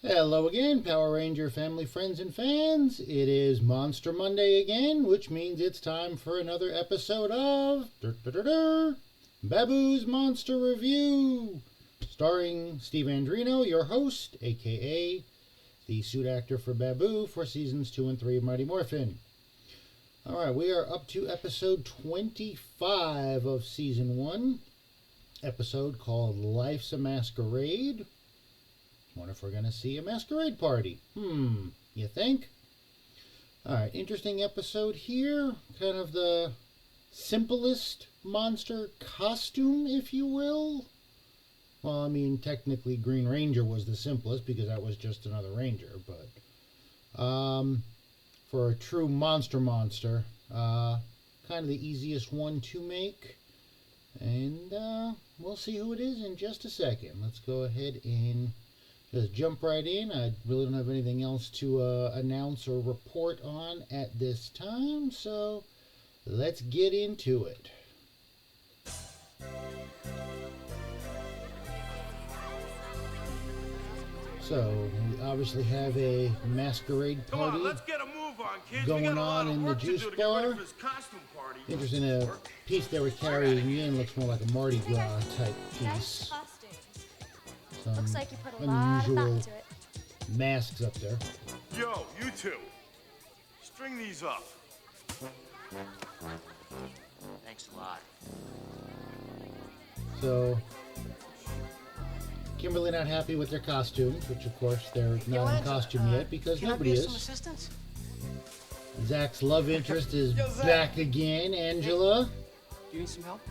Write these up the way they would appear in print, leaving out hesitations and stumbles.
Hello again, Power Ranger family, friends, and fans. It is Monster Monday again, which means it's time for another episode of Baboo's Monster Review, starring Steve Andrino, your host, aka the suit actor for Baboo for seasons 2 and 3 of Mighty Morphin. Alright, we are up to episode 25 of season 1, episode called Life's a Masquerade. Wonder if we're going to see a masquerade party. You think? Alright, interesting episode here. Kind of the simplest monster costume, if you will. Well, I mean, technically Green Ranger was the simplest because that was just another ranger. But for a true monster, kind of the easiest one to make. And we'll see who it is in just a second. Let's go ahead and just jump right in. I really don't have anything else to announce or report on at this time, so let's get into it. So, we obviously have a masquerade party going on in the juice bar. Interesting, a piece they were carrying in looks more like a Mardi Gras type piece. Some looks like you put a lot of thought into it. Masks up there. Yo, you two. String these up. Thanks a lot. So, Kimberly not happy with their costumes, which of course they're not in costume yet because nobody is. Some assistance? Zach's love interest is back again, Angela. Do you need some help?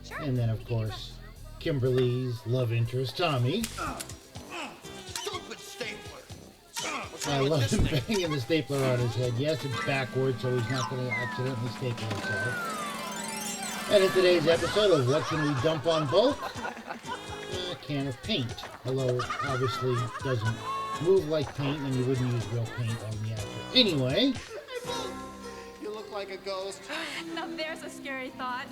Sure. And then of course, Kimberly's love interest, Tommy. Stupid stapler. I love him banging the stapler on his head. Yes, it's backwards, so he's not going to accidentally staple himself. And in today's episode of What Can We Dump on Bulk? A can of paint. Although it obviously doesn't move like paint, and you wouldn't use real paint on the actor. Anyway. You look like a ghost. Now there's a scary thought.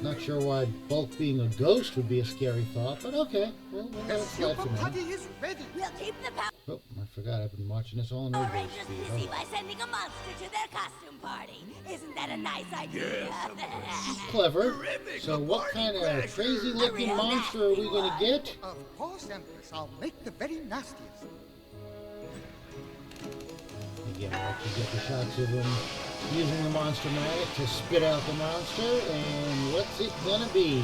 Not sure why Bulk being a ghost would be a scary thought, but okay. Well, that's that for now. is ready. We'll keep the Power Oh, I forgot. I've been watching this all in reverse Rangers speed. busy by sending a monster to their costume party. Isn't that a nice idea? Clever. So what kind of crazy-looking monster are we going to get? Of course, Empress. I'll make the very nastiest. Again, I like to get the shots of him using the Monster Magic to spit out the monster. And what's it going to be?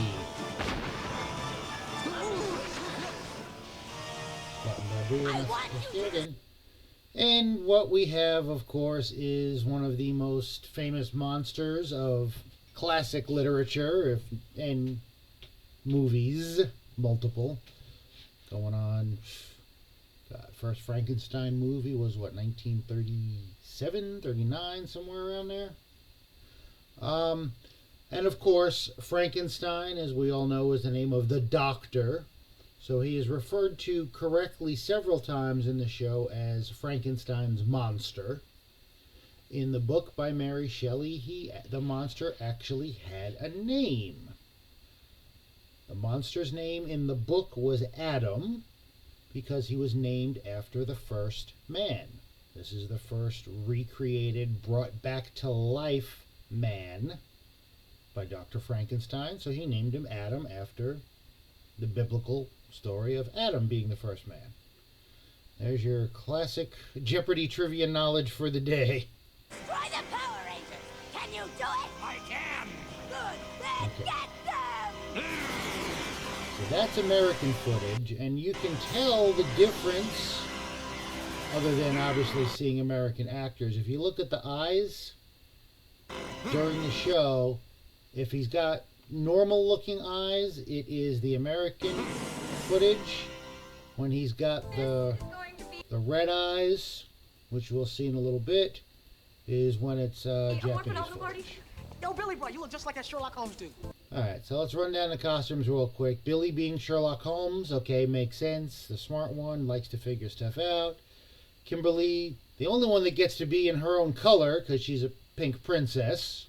And what we have, of course, is one of the most famous monsters of classic literature and movies, multiple, going on. God, first Frankenstein movie was, what, 1937, 39, somewhere around there? And, of course, Frankenstein, as we all know, is the name of the Doctor. So he is referred to correctly several times in the show as Frankenstein's monster. In the book by Mary Shelley, the monster actually had a name. The monster's name in the book was Adam, because he was named after the first man. This is the first recreated, brought back to life man by Dr. Frankenstein. So he named him Adam after the biblical story of Adam being the first man. There's your classic Jeopardy trivia knowledge for the day. Destroy the Power Rangers! Can you do it? I can. Good! Then get them! So that's American footage, and you can tell the difference, other than obviously seeing American actors. If you look at the eyes during the show, if he's got normal looking eyes, it is the American footage. When he's got the red eyes, which we'll see in a little bit, is when it's Japanese footage. Yo, Billy boy, you look just like that Sherlock Holmes dude. Alright, so let's run down the costumes real quick. Billy being Sherlock Holmes, okay, makes sense. The smart one, likes to figure stuff out. Kimberly, the only one that gets to be in her own color, because she's a pink princess.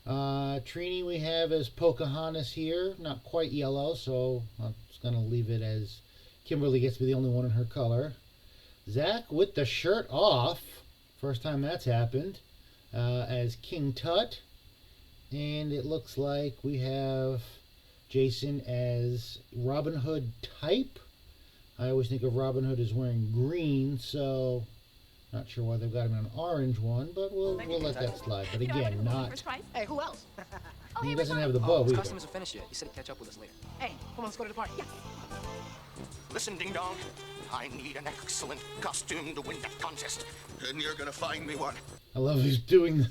Trini we have as Pocahontas here, not quite yellow, so I'm just going to leave it as Kimberly gets to be the only one in her color. Zach with the shirt off. First time that's happened. As King Tut. And it looks like we have Jason as Robin Hood type. I always think of Robin Hood as wearing green, so not sure why they've got him in an orange one, but we'll let that slide. But again, not. Hey, who else? He doesn't have the bow His either. costume isn't finished yet. He said he'd catch up with us later. Hey, come on, let's go to the party. Yeah. Listen, Ding Dong. I need an excellent costume to win that contest, and you're gonna find me one. I love he's doing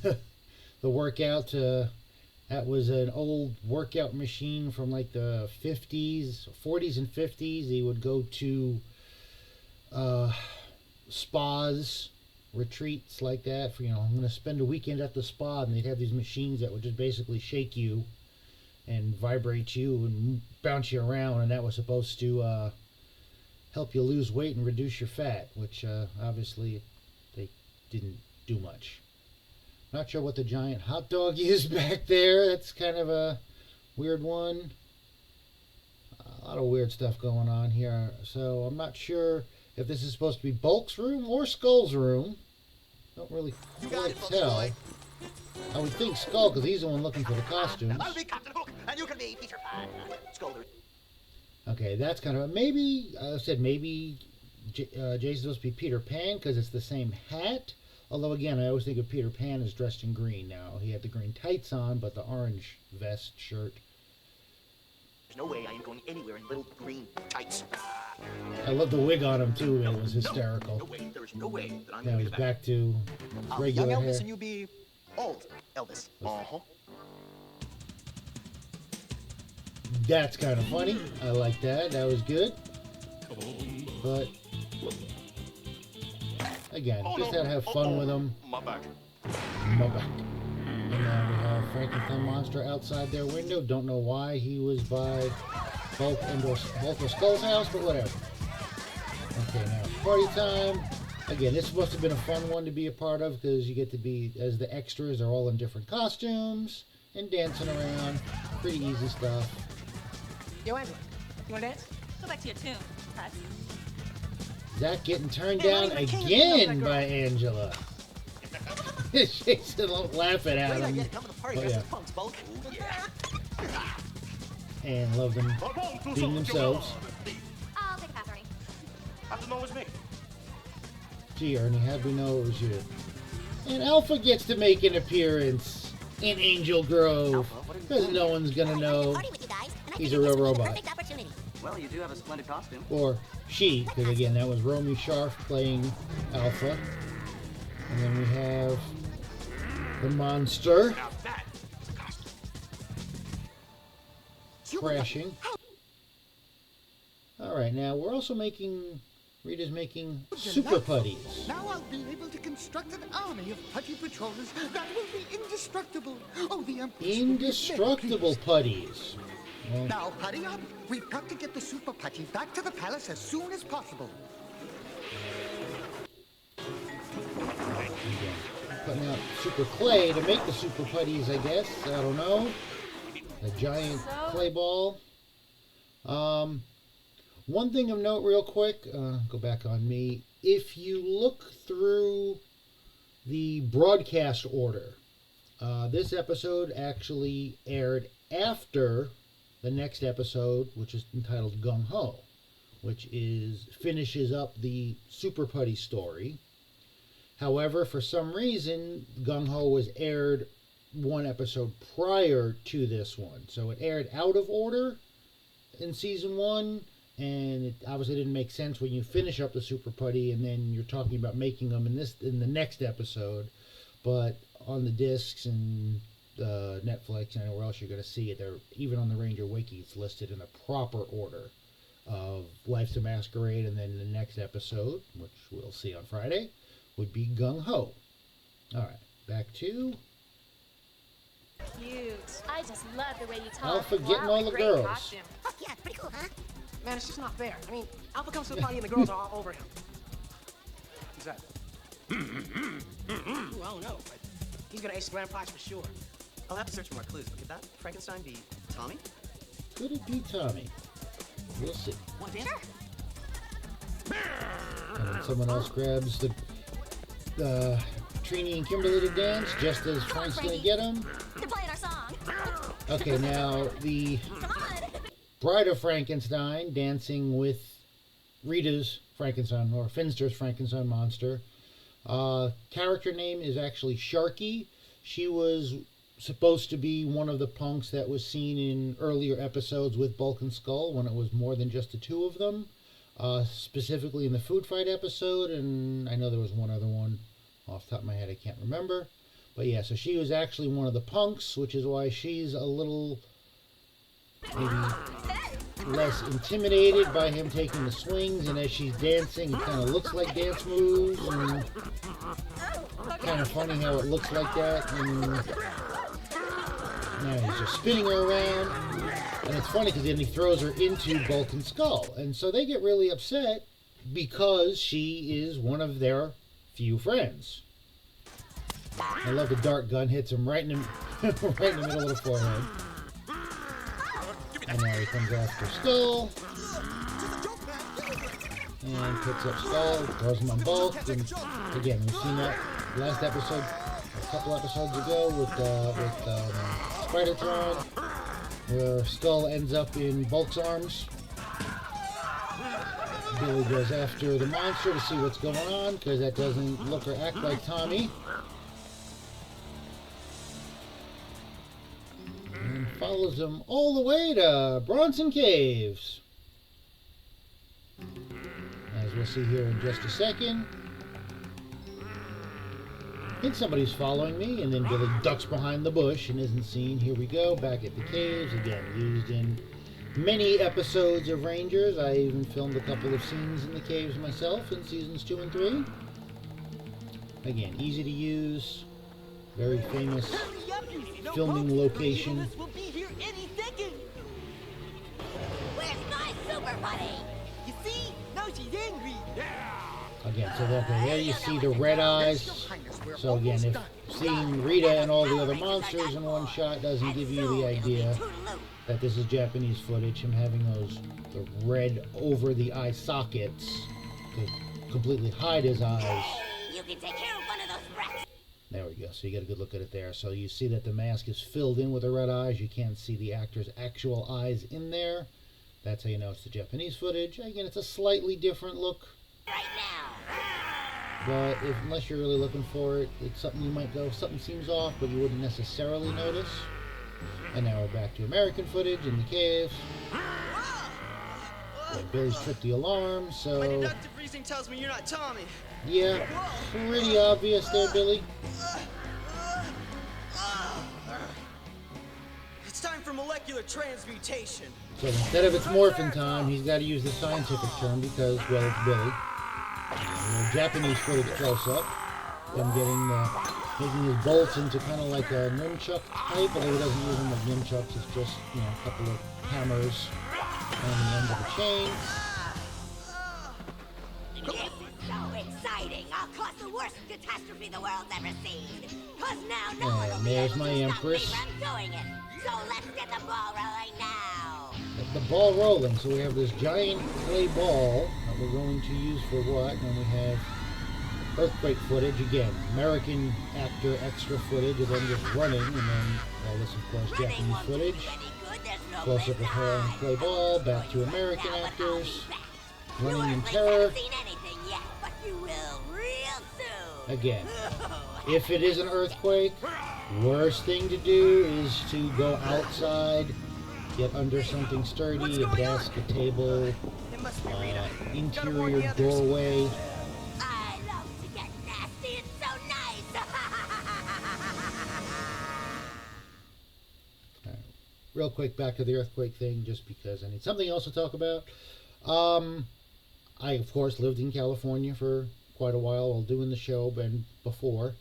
the workout. That was an old workout machine from like the 40s and 50s. He would go to spas, retreats like that. For, I'm going to spend a weekend at the spa, and they'd have these machines that would just basically shake you and vibrate you and bounce you around, and that was supposed to help you lose weight and reduce your fat, which obviously they didn't do much. Not sure what the giant hot dog is back there. That's kind of a weird one. A lot of weird stuff going on here. So I'm not sure if this is supposed to be Bulk's room or Skull's room. Don't really quite tell. I would think Skull, because he's the one looking for the costumes. I'll be Captain Hook, and you can be Peter Pan. Scolder. Okay, that's kind of maybe. I said maybe Jason's supposed to be Peter Pan because it's the same hat. Although, again, I always think of Peter Pan as dressed in green now. He had the green tights on, but the orange vest, shirt. There's no way I am going anywhere in little green tights. I love the wig on him, too. It was hysterical. No way. There is no way that I'm Now going he's to back to regular Young hair. Elvis and you be old Elvis. Uh-huh. That's kind of funny. I like that. That was good. But, again, just had to have fun with him. My back. My back. And then we have Frankenstein monster outside their window. Don't know why he was by Bulk or Skull's house, but whatever. Okay, now party time. Again, this must have been a fun one to be a part of because you get to be, as the extras, are all in different costumes and dancing around. Pretty easy stuff. Yo, Angela, you wanna dance? Go back to your tune. Tut. Zach getting turned Hey, down Ronnie, the king of again the by Angela. Jason laughing at Wait, I him. get to come to the party. Oh, Dress yeah. as punks, Bulk. And love them being themselves. I'll take a pass, Ernie. How to know it's me? Gee, Ernie, how'd we know it was you? And Alpha gets to make an appearance in Angel Grove. Because no one's gonna know Party with you guys, and I he's think a real this would be the robot. perfect opportunity. Well, you do have a splendid costume. Or she, because again, that was Romy Sharf playing Alpha. And then we have the monster Now that is a costume. crashing. Alright, now we're also Rita's making super putties. Now I'll be able to construct an army of putty patrollers that will be indestructible. Oh, the Empress will be very Indestructible pleased. putties. Well, Now hurry up. We've got to get the super putty back to the palace as soon as possible. again, putting out super clay to make the super putties, I guess. I don't know. A giant clay ball. One thing of note real quick, go back on me. If you look through the broadcast order, this episode actually aired after the next episode, which is entitled Gung Ho, which finishes up the Super Putty story. However, for some reason, Gung Ho was aired one episode prior to this one. So it aired out of order in season 1, and it obviously didn't make sense when you finish up the Super Putty and then you're talking about making them in the next episode. But on the discs and Netflix and anywhere else you're going to see it, they're even on the Ranger Wiki, it's listed in the proper order of Life's a Masquerade, and then the next episode, which we'll see on Friday, would be Gung Ho. All right, back to Cute. I just love the way you talk. Alpha getting all the great girls. costume. Oh, yeah, pretty cool, huh? Man, it's just not fair. I mean, Alpha comes to the party and the girls are all over him. Who's that? Ooh, I don't know, but he's gonna ace the grand prize for sure. I'll have to search for more clues, but could that Frankenstein be Tommy? Could it be Tommy? We'll see. Want to dance? someone else grabs the Trini and Kimberly to dance just as Frank's going to get them. They're playing our song. Okay, now the Come on. bride of Frankenstein dancing with Rita's Frankenstein, or Finster's Frankenstein monster. Character name is actually Sharky. She was supposed to be one of the punks that was seen in earlier episodes with Bulk and Skull when it was more than just the two of them. Specifically in the food fight episode, and I know there was one other one off the top of my head I can't remember. But yeah, so she was actually one of the punks, which is why she's a little maybe less intimidated by him taking the swings, and as she's dancing it kind of looks like dance moves, and kind of funny how it looks like that. And now he's just spinning her around, and it's funny because then he throws her into Bulk and Skull, and so they get really upset because she is one of their few friends. I love the dart gun hits him right in the right in the middle of the forehead. And now he comes after Skull. And picks up Skull, throws him on Bulk. And again, we've seen that last episode, a couple episodes ago with Spider-Tron, where Skull ends up in Bulk's arms. Billy goes after the monster to see what's going on, because that doesn't look or act like Tommy. And follows him all the way to Bronson Caves. As we'll see here in just a second. I think somebody's following me, and then Billy ducks behind the bush and isn't seen. Here we go, back at the caves, again used in many episodes of Rangers. I even filmed a couple of scenes in the caves myself in seasons 2 and 3. Again, easy to use, very famous filming location. Where's my super buddy? You see? Now she's angry. Again, so there you see the red eyes. So again, if seeing Rita and all the other monsters in one shot doesn't give you the idea that this is Japanese footage, him having the red over the eye sockets to completely hide his eyes. You can take care of one of those brats. There we go. So you get a good look at it there. So you see that the mask is filled in with the red eyes. You can't see the actor's actual eyes in there. That's how you know it's the Japanese footage. Again, it's a slightly different look. Right now. But unless you're really looking for it, it's something you might go, something seems off, but you wouldn't necessarily notice. And now we're back to American footage in the caves. Yeah, Billy's tripped the alarm, so... My deductive reasoning tells me you're not Tommy. Yeah, pretty obvious there, Billy. It's time for molecular transmutation. So instead of it's Morphin time, he's got to use the scientific term because, well, it's Billy. Japanese footage close up. Him making his bolts into kind of like a nunchuck type, although he doesn't use them like nunchucks. It's just, a couple of hammers on the end of the chain. This is so exciting. I'll cause the worst catastrophe the world's ever seen. Cause now no one will be there's able my to Empress. stop me from doing it. So let's get the ball rolling now. The ball rolling. So we have this giant clay ball that we're going to use for what? And we have earthquake footage again. American actor extra footage of them just running, and then all this, of course, Running Japanese won't do footage. you any good. There's no Close up with her on the besides. clay ball. Back to You American now, but I'll actors be back. running You in Earthlings terror. haven't seen anything yet, but you will real soon. Again, if it is an earthquake, worst thing to do is to go outside, get under something sturdy, a desk, a table, It must be Rita. Gotta warn the interior others. doorway. I love to get nasty. It's so nice. Real quick, back to the earthquake thing, just because I need something else to talk about. I, of course, lived in California for quite a while while doing the show and before.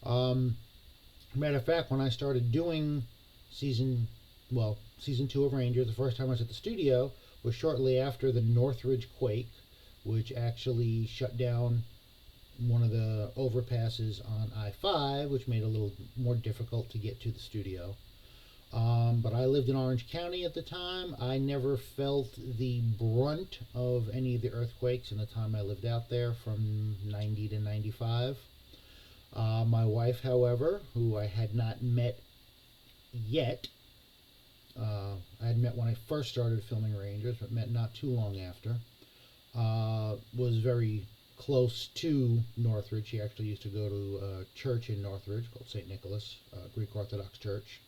Matter of fact, when I started doing season 2 of Ranger, the first time I was at the studio was shortly after the Northridge quake, which actually shut down one of the overpasses on I-5, which made it a little more difficult to get to the studio. But I lived in Orange County at the time. I never felt the brunt of any of the earthquakes in the time I lived out there from 90 to 95. My wife, however, who I had not met yet, I had met when I first started filming Rangers, but met not too long after, was very close to Northridge. She actually used to go to a church in Northridge called St. Nicholas, Greek Orthodox Church.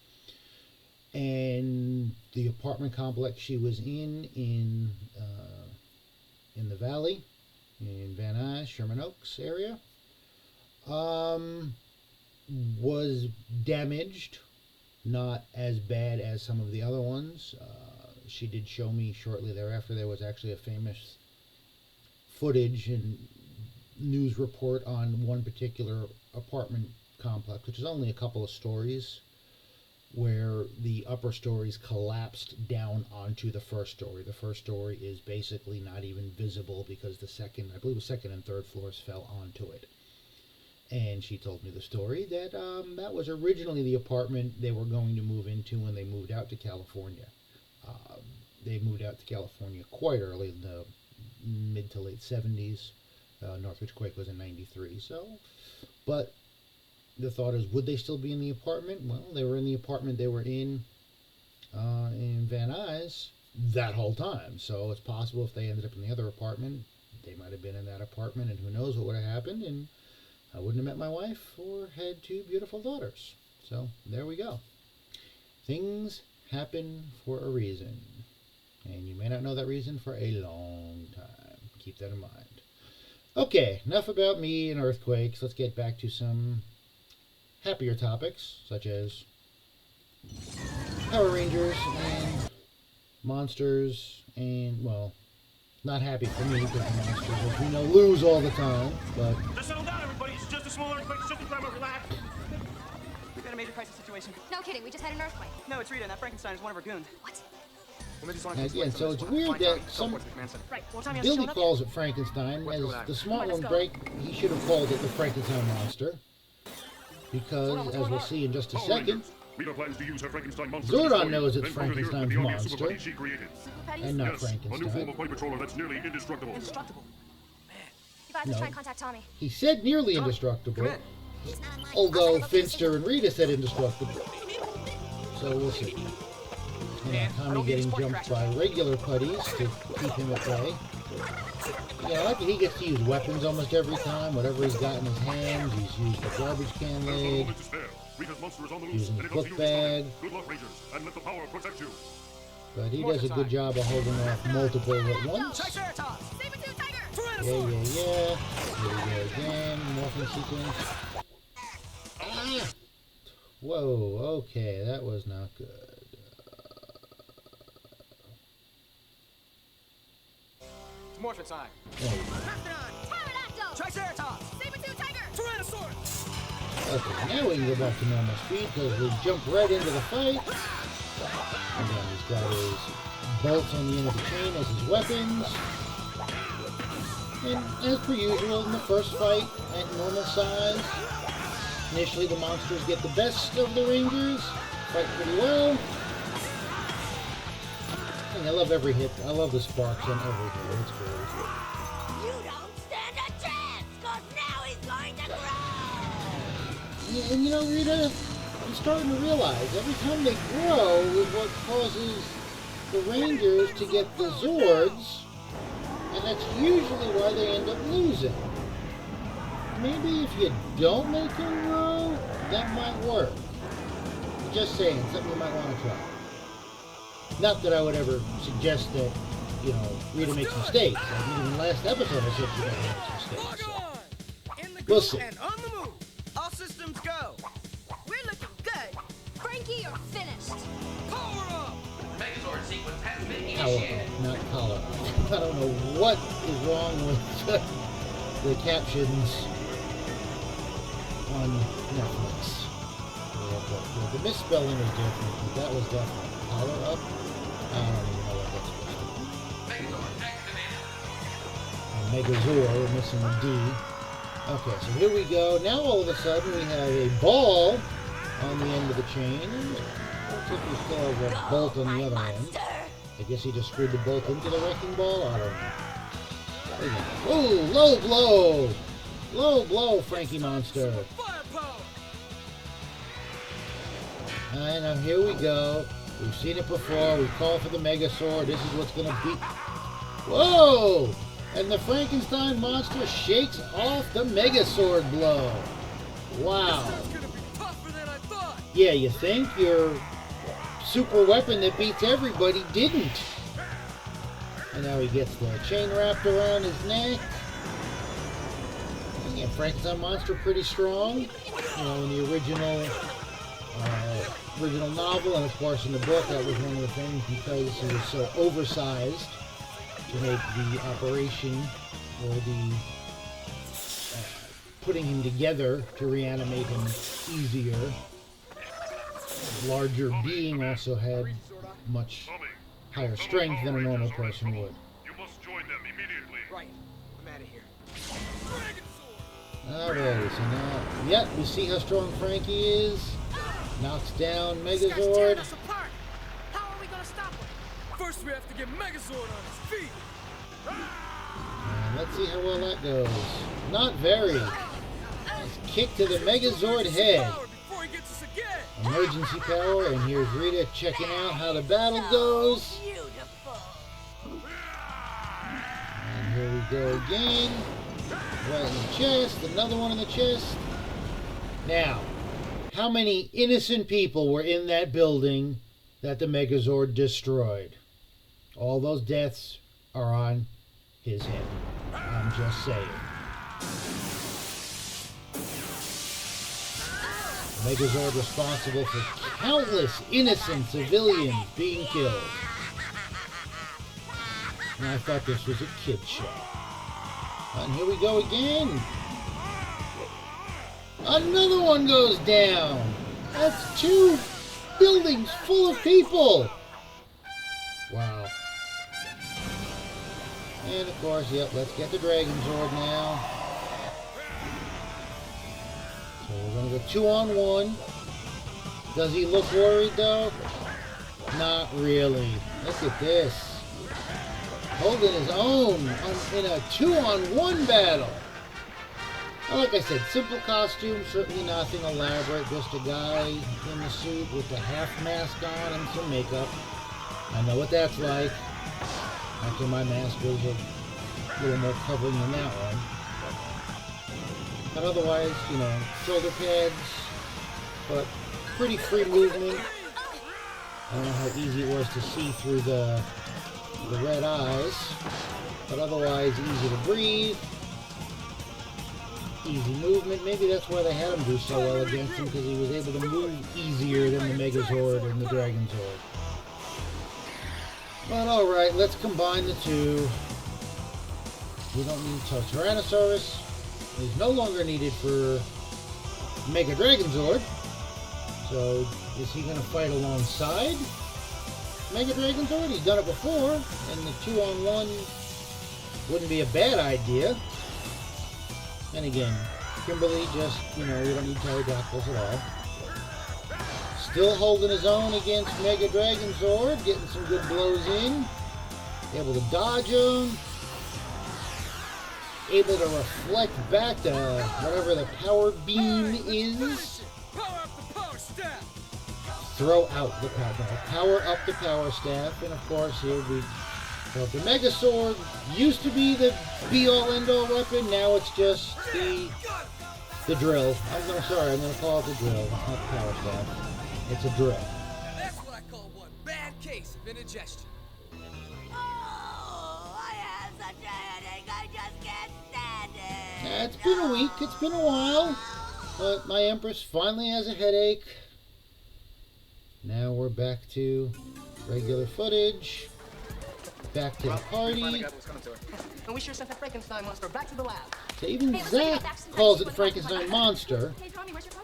And the apartment complex she was in the valley, in Van Nuys, Sherman Oaks area, was damaged. Not as bad as some of the other ones. She did show me shortly thereafter there was actually a famous footage and news report on one particular apartment complex, which is only a couple of stories, where the upper stories collapsed down onto the first story. The first story is basically not even visible because the second, I believe the second and third floors fell onto it. And she told me the story that that was originally the apartment they were going to move into when they moved out to California. They moved out to California quite early, in the mid to late 70s. Northridge quake was in 93. So, but the thought is, would they still be in the apartment? Well, they were in the apartment they were in Van Nuys that whole time. So it's possible if they ended up in the other apartment, they might have been in that apartment, and who knows what would have happened. And I wouldn't have met my wife or had two beautiful daughters. So there we go. Things happen for a reason. And you may not know that reason for a long time. Keep that in mind. Okay, enough about me and earthquakes. Let's get back to some happier topics, such as Power Rangers and monsters and, well, not happy for me because the monsters, as we know, lose all the time, but... Just settle down, everybody. It's just a small earthquake. It's just a tremor. Relax. We've got a major crisis situation. No kidding, we just had an earthquake. No, it's Rita, and that Frankenstein is one of her goons. What? Again, so it's weird that some... Right. Well, Tommy has Billy shown up. calls it Frankenstein, as the smart one break, he should have called it the Frankenstein monster. Because, as we'll see in just a second, Rita plans to use her Frankenstein monster. Zordon knows it's Frankenstein's monster, She created. and not Yes, a new form Frankenstein. of Pipe Patroller that's nearly indestructible. Indestructible. If I have to try and contact Tommy. He said nearly indestructible, Come although Finster and Rita said indestructible. So we'll see. And Tommy getting jumped by regular putties to keep him at bay. Yeah, I like that he gets to use weapons almost every time. Whatever he's got in his hands, he's used the garbage can lid, using the book bag. Good luck, Rangers, and let the power protect you. But he does a good job of holding off multiple at once. Yeah. Here we go again. Morphin sequence. Ah! Whoa, okay, that was not good. It's Morphin time. Okay, now we can go back to normal speed because we jump right into the fight. Again, he's got his bolts on the end of the chain as his weapons. And as per usual in the first fight at normal size, initially the monsters get the best of the Rangers, fight pretty well. And I love every hit. I love the sparks on every hit. It's great. You don't stand a chance, cause now he's going to grow! Yeah, and you know, Rita, I'm starting to realize every time they grow is what causes the Rangers to get the Zords, and that's usually why they end up losing. Maybe if you don't make them grow, that might work. Just saying, something you might want to try. Not that I would ever suggest that, you know, Rita makes mistakes. I mean, in the last episode I said she never makes mistakes. So. We'll see. And on the move. All systems go. We're looking good. Frankie, you're finished. Power up. Megazord sequence has been Power initiated. up, not collar up. I don't know what is wrong with the captions on Netflix. The misspelling is different, but that was definitely collar up. I don't even know what that's supposed to be. Megazord activated. Megazord, we're missing a D. Okay, so here we go. Now all of a sudden we have a ball on the end of the chain. Looks like we still have a bolt on the other end. I guess he just screwed the bolt into the wrecking ball. I don't know. Oh, low blow! Low blow, Frankie Monster. Alright, now here we go. We've seen it before. We call for the Megazord. This is what's going to be. Whoa! And the Frankenstein monster shakes off the Megazord blow. Wow. Yeah, you think your super weapon that beats everybody didn't. And now he gets the chain wrapped around his neck. Yeah, Frankenstein monster pretty strong. You know, in the original novel, and of course in the book, that was one of the things, because he was so oversized to make the operation, or the putting him together to reanimate him easier. The larger being also had much higher strength than a normal person would. You must join them immediately. Right. I'm out of here. Alright, so now, yep, we see how strong Frankie is. Knocks down This guy's tearing Megazord. us apart. How are we gonna stop him? First, we have to get Megazord on his feet. And let's see how well that goes. Not very. Nice kick to the Megazord head. Before he gets us again. Emergency power, and here's Rita checking out how the battle goes. Beautiful. And here we go again. Right in the chest, another one in the chest. Now, how many innocent people were in that building that the Megazord destroyed? All those deaths are on his head. I'm just saying. Megazord responsible for countless innocent civilians being killed. And I thought this was a kid's show. And here we go again. Another one goes down. That's 2 buildings full of people. Wow. And of course, yep, let's get the Dragon Zord now. So we're going to go 2-on-1. Does he look worried though? Not really. Look at this. Holding his own in a 2-on-1 battle. Well, like I said, simple costume, certainly nothing elaborate. Just a guy in the suit with a half mask on and some makeup. I know what that's like. After my mask was a little more covering than that one. But otherwise, you know, shoulder pads, but pretty free movement. I don't know how easy it was to see through the red eyes, but otherwise easy to breathe, easy movement. Maybe that's why they had him do so well against him, because he was able to move easier than the Megazord and the Dragon Zord. But alright, let's combine the two. We don't need so Tyrannosaurus is no longer needed for Mega Dragon Zord. So is he going to fight alongside Mega Dragon Zord? He's done it before, and the 2-on-1 wouldn't be a bad idea. And again, Kimberly just, you know, we don't need pterodactyls at all. Still holding his own against Mega Dragon Zord, getting some good blows in. Able to dodge him. Able to reflect back the whatever the power beam is. Throw out the power up the power staff, and of course here we well, the Megazord used to be the be-all end-all weapon. Now it's just the drill. I'm gonna call it the drill, not the power staff. It's a drill. Now that's what I call one bad case of indigestion. Oh, I have such a headache, I just can't stand it. It's been a week. It's been a while, but my Empress finally has a headache. Now we're back to regular footage. Back to the party. And we sure sent the Frankenstein monster back to the lab. So even Zach calls it the Frankenstein monster,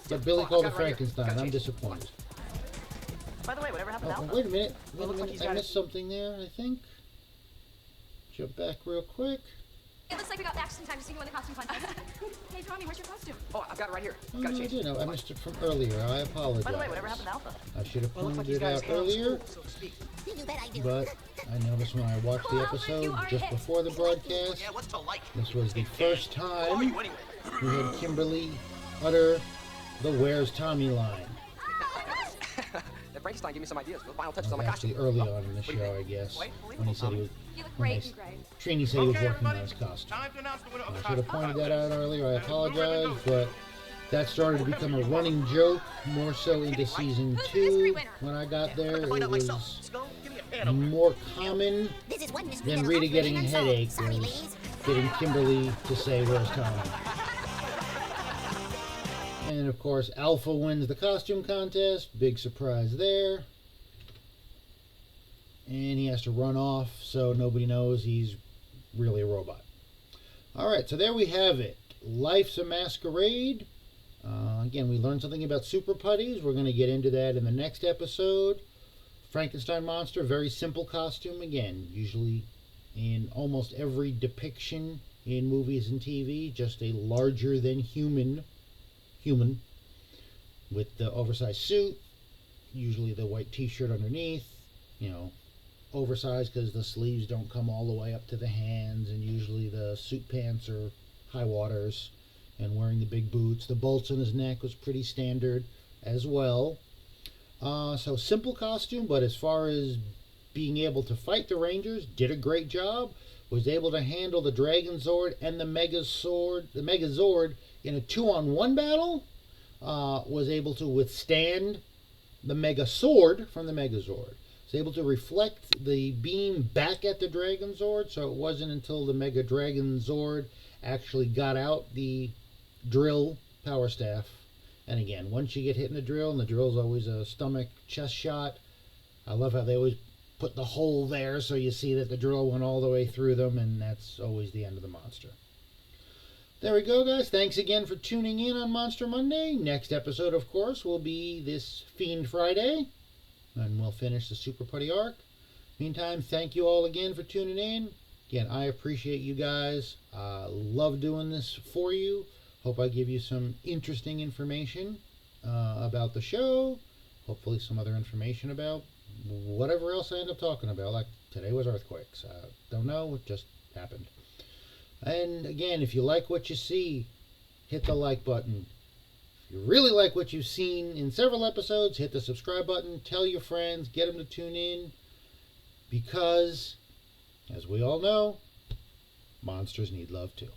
but Billy called it Frankenstein. I'm disappointed. By the way, whatever happened to Oh, Alpha? wait a minute. Well, looks like he's I got missed something there, I think. Jump back real quick. It looks like we got back just in time to see you in the costume contest. Hey, Tommy, where's your costume? Oh, I've got it right here. Oh, Gotta no, I change did. it. I missed it from earlier. I apologize. By the way, whatever happened to Alpha? I should have Well, it looks like pointed he's it got his out hands earlier, full, so to speak. You bet I do. but I noticed when I watched the episode just before the broadcast, Yeah, what's to like? this was the first Oh, time you anyway. we had Kimberly utter the "Where's Tommy" line. That Frankenstein gave me some ideas. The final touches That on was the actually costume. early on in the show, I guess, when he said he was. You look when great they- in gray. Trini said he was Okay, working on everybody. his costume. Time to announce the winner of I the should have costume pointed that out contest. earlier. I And the blue ribbon apologize, goes but that started to become a running joke more so into season Who's the mystery 2. winner? When I got there, I'll it find out myself. was Skull, give me a hand over. more common This is one mystery than that'll Rita hopefully getting be a unsolved. headache Sorry, was ladies. getting Kimberly to say, "Where's Tommy?" And of course, Alpha wins the costume contest. Big surprise there. And he has to run off so nobody knows he's really a robot. Alright, so there we have it. Life's a Masquerade. Again, we learned something about super putties. We're going to get into that in the next episode. Frankenstein monster, very simple costume. Again, usually in almost every depiction in movies and TV, just a larger than human with the oversized suit, usually the white t-shirt underneath, oversized because the sleeves don't come all the way up to the hands, and usually the suit pants are high waters, and wearing the big boots. The bolts in his neck was pretty standard as well. So simple costume, but as far as being able to fight the Rangers, did a great job. Was able to handle the Dragon Zord and the Megazord in a 2-on-1 battle. Was able to withstand the Mega Sword from the Megazord. Was able to reflect the beam back at the Dragon Zord, so it wasn't until the Mega Dragon Zord actually got out the drill power staff. And again, once you get hit in the drill, and the drill's always a stomach chest shot, I love how they always put the hole there so you see that the drill went all the way through them, and that's always the end of the monster. There we go, guys. Thanks again for tuning in on Monster Monday. Next episode, of course, will be this Fiend Friday, and we'll finish the Super Putty arc. Meantime, thank you all again for tuning in. Again, I appreciate you guys. Love doing this for you. Hope I give you some interesting information about the show. Hopefully some other information about whatever else I end up talking about. Like today was earthquakes. Don't know. It just happened. And again, if you like what you see, hit the like button. If you really like what you've seen in several episodes, hit the subscribe button. Tell your friends. Get them to tune in. Because, as we all know, monsters need love too.